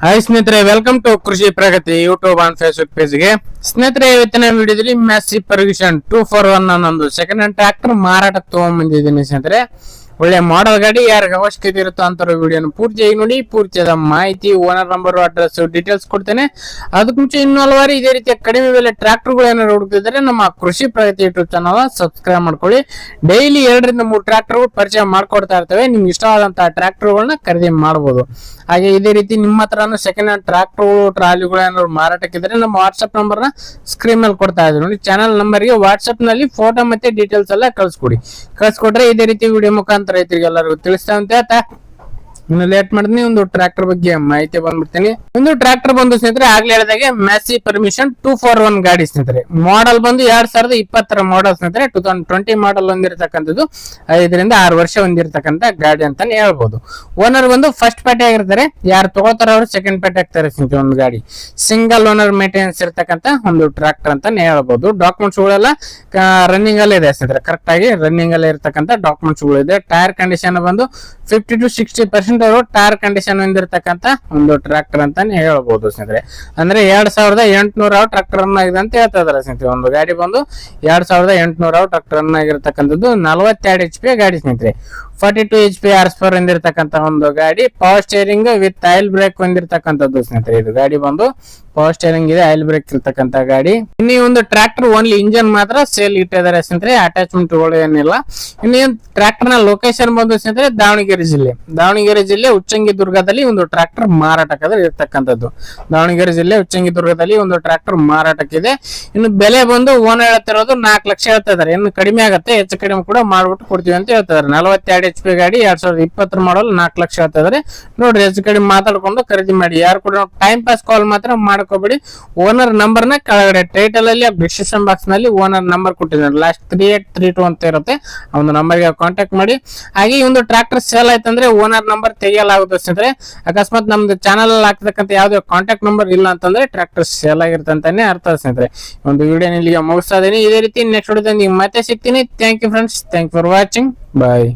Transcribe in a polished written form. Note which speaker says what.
Speaker 1: Hi ಸ್ನೇಹಿತರೆ, welcome to ಕೃಷಿ ಪ್ರಗತಿ YouTube and Facebook ಪೇಜ್ಗೆ. ಸ್ನೇಹಿತರೆ, ಇವತ್ತಿನ ವಿಡಿಯೋದಲ್ಲಿ ಮ್ಯಾಸಿ ಫರ್ಗ್ಯೂಸನ್ 241 ಅನ್ನೊಂದು ಸೆಕೆಂಡ್ ಹ್ಯಾಂಡ್ ಟ್ರ್ಯಾಕ್ಟರ್ ಮಾರಾಟಕ್ಕೆ ತಗೊಂಡ್ಬಂದಿದ್ದೀನಿ ಸ್ನೇಹಿತರೆ. ಒಳ್ಳೆ ಮಾಡೆಲ್ ಗಾಡಿ, ಯಾರಿಗೆ ಅವಶ್ಯಕತೆ ಇರುತ್ತೋ ಅಂತ ವಿಡಿಯೋನ ಪೂರ್ತಿಯಾಗಿ ನೋಡಿ. ಪೂರ್ತಿಯಾದ ಮಾಹಿತಿ, ಓನರ್ ನಂಬರ್, ಅಡ್ರೆಸ್, ಡೀಟೇಲ್ಸ್ ಕೊಡ್ತೇನೆ. ಅದಕ್ಕೆ ಮುಂಚೆ ಇನ್ನೂ ಹಲವಾರು ಇದೇ ರೀತಿಯ ಕಡಿಮೆ ಬೆಲೆ ಟ್ರ್ಯಾಕ್ಟರ್ಗಳು ಏನಾದ್ರು ಹುಡುಕ್ತಿದ್ದಾರೆ ನಮ್ಮ ಕೃಷಿ ಪ್ರಗತಿ ಯೂಟ್ಯೂಬ್ ಚಾನಲ್ ಸಬ್ಸ್ಕ್ರೈಬ್ ಮಾಡ್ಕೊಳ್ಳಿ. ಡೈಲಿ 2 ರಿಂದ 3 ಟ್ರ್ಯಾಕ್ಟರ್ಗಳು ಪರಿಚಯ ಮಾಡ್ಕೊಡ್ತಾ ಇರ್ತವೆ. ನಿಮ್ಗೆ ಇಷ್ಟವಾದಂತಹ ಟ್ರ್ಯಾಕ್ಟರ್ಗಳನ್ನ ಖರೀದಿ ಮಾಡಬಹುದು. ಹಾಗೆ ಇದೇ ರೀತಿ ನಿಮ್ಮ ಹತ್ರನೂ ಸೆಕೆಂಡ್ ಹ್ಯಾಂಡ್ ಟ್ರ್ಯಾಕ್ಟರ್ಗಳು, ಟ್ರಾಲಿಗಳು ಏನಾದ್ರು ಮಾರಾಟಕ್ಕಿದ್ರೆ ನಮ್ಮ ವಾಟ್ಸ್ಆಪ್ ನಂಬರ್ ನ ಸ್ಕ್ರೀನ್ ಮೇಲೆ ಕೊಡ್ತಾ ಇದ್ದೀವಿ ನೋಡಿ. ಚಾನಲ್ ನಂಬರ್ಗೆ ವಾಟ್ಸ್ಆಪ್ ನಲ್ಲಿ ಫೋಟೋ ಮತ್ತೆ ಡೀಟೇಲ್ಸ್ ಎಲ್ಲ ಕಳ್ಸಿಕೊಡ್ರೆ ಇದೇ ರೀತಿ ವಿಡಿಯೋ ಮುಖಾಂತರ ರೈತರಿಗೆ ಎಲ್ಲರಿಗೂ ತಿಳಿಸ್ತಾ ಅಂತ ಹೇಳ್ತಾ ಇನ್ನು ಲೇಟ್ ಮಾಡಿದ್ನಿ ಒಂದು ಟ್ರ್ಯಾಕ್ಟರ್ ಬಗ್ಗೆ ಮಾಹಿತಿ ಬಂದ್ಬಿಡ್ತೀನಿ. ಒಂದು ಟ್ರ್ಯಾಕ್ಟರ್ ಬಂದು ಸ್ನೇಹಿತರೆ, ಆಗ್ಲೇ ಹೇಳಿದಾಗೆ ಮ್ಯಾಸಿ ಪರ್ಮಿಷನ್ 241 ಗಾಡಿ ಸ್ನೇಹಿತರೆ. ಮಾಡೆಲ್ ಬಂದು 2020 ಮಾಡೆಲ್ ಸ್ನೇಹಿತರೆ. 2020 ಮಾಡೆಲ್ ಹೊಂದಿರತಕ್ಕಂಥದ್ದು, 5 ರಿಂದ 6 ವರ್ಷ ಹೊಂದಿರತಕ್ಕಂಥ ಗಾಡಿ ಅಂತಾನೆ ಹೇಳ್ಬೋದು. ಓನರ್ ಬಂದು ಫಸ್ಟ್ ಪೇಟೆ ಆಗಿರ್ತಾರೆ. ಯಾರು ತಗೋತಾರ ಅವರು ಸೆಕೆಂಡ್ ಪೇಟೆ ಆಗ್ತಾರೆ ಸ್ನೇಹಿತರೆ. ಒಂದು ಗಾಡಿ ಸಿಂಗಲ್ ಓನರ್ ಮೇಂಟೆನೆನ್ಸ್ ಇರತಕ್ಕಂಥ ಒಂದು ಟ್ರ್ಯಾಕ್ಟರ್ ಅಂತಾನೆ ಹೇಳ್ಬೋದು. ಡಾಕ್ಯುಮೆಂಟ್ಸ್ ಗಳೆಲ್ಲ ರನ್ನಿಂಗ್ ಅಲ್ಲೇ ಇದೆ ಸ್ನೇಹಿತರೆ. ಕರೆಕ್ಟ್ ಆಗಿ ರನ್ನಿಂಗ್ ಅಲ್ಲೇ ಇರತಕ್ಕಂಥ ಡಾಕ್ಯುಮೆಂಟ್ಸ್ ಗಳು ಇದೆ. ಟೈರ್ ಕಂಡೀಷನ್ ಬಂದು 50 to 60% ಟೈರ್ ಕಂಡೀಷನ್ ಹೊಂದಿರತಕ್ಕಂತ ಒಂದು ಟ್ರ್ಯಾಕ್ಟರ್ ಅಂತಾನೆ ಹೇಳ್ಬಹುದು ಸ್ನೇಹಿತರೆ. ಅಂದ್ರೆ 2800 ಟ್ರ್ಯಾಕ್ಟರ್ ರನ್ ಆಗಿದೆ ಅಂತ ಹೇಳ್ತಾ ಇದಾರೆ ಸ್ನೇಹಿತರೆ. ಒಂದು ಗಾಡಿ ಬಂದು 2800 ಟ್ರ್ಯಾಕ್ಟರ್ ರನ್ ಆಗಿರತಕ್ಕಂಥದ್ದು. 42 HP ಗಾಡಿ ಸ್ನೇಹಿತರೆ. 42 HP ಹಾರ್ಸ್ ಪವರ್ ಹೊಂದಿರತಕ್ಕಂತ ಒಂದು ಗಾಡಿ. Power steering with oil brake ಹೊಂದಿರತಕ್ಕಂಥದ್ದು ಸ್ನೇಹಿತರೆ. ಇದು ಗಾಡಿ ಬಂದು ಪವರ್ ಸ್ಟೇರಿಂಗ್ ಇದೆ, ಆಯಿಲ್ ಬ್ರೇಕ್ ಇರ್ತಕ್ಕಂಥ ಗಾಡಿ. ಇನ್ನು ಒಂದು ಟ್ರ್ಯಾಕ್ಟರ್ ಓನ್ಲಿ ಇಂಜನ್ ಮಾತ್ರ ಸೇಲ್ ಇಟ್ಟಿದ್ದಾರೆ ಸ್ನೇಹಿತರೆ. ಅಟ್ಯಾಚ್ಮೆಂಟ್ ಗಳು ಏನಿಲ್ಲ. ಇನ್ನು ಟ್ರ್ಯಾಕ್ಟರ್ ನ ಲೊಕೇಶನ್ ಬಂದು ಸ್ನೇಹಿತರೆ ದಾವಣಗೆರೆ ಜಿಲ್ಲೆ ಉಚ್ಚಂಗಿದುರ್ಗದಲ್ಲಿ ಒಂದು ಟ್ರ್ಯಾಕ್ಟರ್ ಮಾರಾಟಕ್ಕೆ ಇರ್ತಕ್ಕಂಥದ್ದು. ದಾವಣಗೆರೆ ಜಿಲ್ಲೆ ಉಚ್ಚಂಗಿದುರ್ಗದಲ್ಲಿ ಒಂದು ಟ್ರ್ಯಾಕ್ಟರ್ ಮಾರಾಟಕ್ಕಿದೆ. ಇನ್ನು ಬೆಲೆ ಬಂದು ಓನರ್ ಹೇಳ್ತಿರೋದು 4 ಲಕ್ಷ ಹೇಳ್ತಾ ಇದಾರೆ. ಇನ್ನು ಕಡಿಮೆ ಆಗುತ್ತೆ, ಹೆಚ್ಚು ಕಡಿಮೆ ಕೂಡ ಮಾಡ್ಬಿಟ್ಟು ಕೊಡ್ತೀವಿ ಅಂತ ಹೇಳ್ತಾ ಇದಾರೆ. 42 HP ಗಾಡಿ 2020 ಮಾಡಲ್ 4 ಲಕ್ಷ ಹೇಳ್ತಾ ಇದಾರೆ. ನೋಡ್ರಿ, ಹೆಚ್ಚು ಕಡಿಮೆ ಮಾತಾಡ್ಕೊಂಡು ಖರೀದಿ ಮಾಡಿ. ಯಾರು ಕೂಡ ಟೈಮ್ ಪಾಸ್ ಕಾಲ್ ಮಾತ್ರ ಮಾಡ್ಕೋಬೇಡಿ. ಓನರ್ ನಂಬರ್ ನ ಕೆಳಗಡೆ ಟೈಟಲ್ ಅಲ್ಲಿ ಡಿಸ್ಕ್ರಿಪ್ಷನ್ ಬಾಕ್ಸ್ ನಲ್ಲಿ ಓನರ್ ನಂಬರ್ ಕೊಟ್ಟಿದ್ದಾರೆ. ಲಾಸ್ಟ್ 3832 ಅಂತ ಇರುತ್ತೆ. ಆ ಒಂದು ನಂಬರ್ಗೆ ಕಾಂಟ್ಯಾಕ್ಟ್ ಮಾಡಿ. ಹಾಗೆ ಈ ಒಂದು ಟ್ರ್ಯಾಕ್ಟರ್ ಸೇಲ್ ಆಯ್ತಂದ್ರೆ ಓನರ್ ನಂಬರ್ ತೆಗೆಯಲಾಗುತ್ತೆ ಸ್ನೇಹಿತರೆ. ಅಕಸ್ಮಾತ್ ನಮ್ದು ಚಾನಲ್ ಅಲ್ಲಿ ಹಾಕ್ತಕ್ಕಂಥ ಯಾವ್ದೇ ಕಾಂಟ್ಯಾಕ್ಟ್ ನಂಬರ್ ಇಲ್ಲ ಅಂತಂದ್ರೆ ಟ್ರ್ಯಾಕ್ಟರ್ ಸೇಲ್ ಆಗಿರುತ್ತೆ ಅಂತಾನೆ ಅರ್ಥ ಸ್ನೇಹಿತರೆ. ಒಂದು ವಿಡಿಯೋ ಇಲ್ಲಿಗೆ ಮುಗಿಸ್ತಾ ಇದೀನಿ. ಇದೇ ರೀತಿ ನೆಕ್ಸ್ಟ್ ವಿಡಿಯೋದಲ್ಲಿ ಮತ್ತೆ ಸಿಗ್ತೀನಿ. Thank you friends, thank for watching. Bye.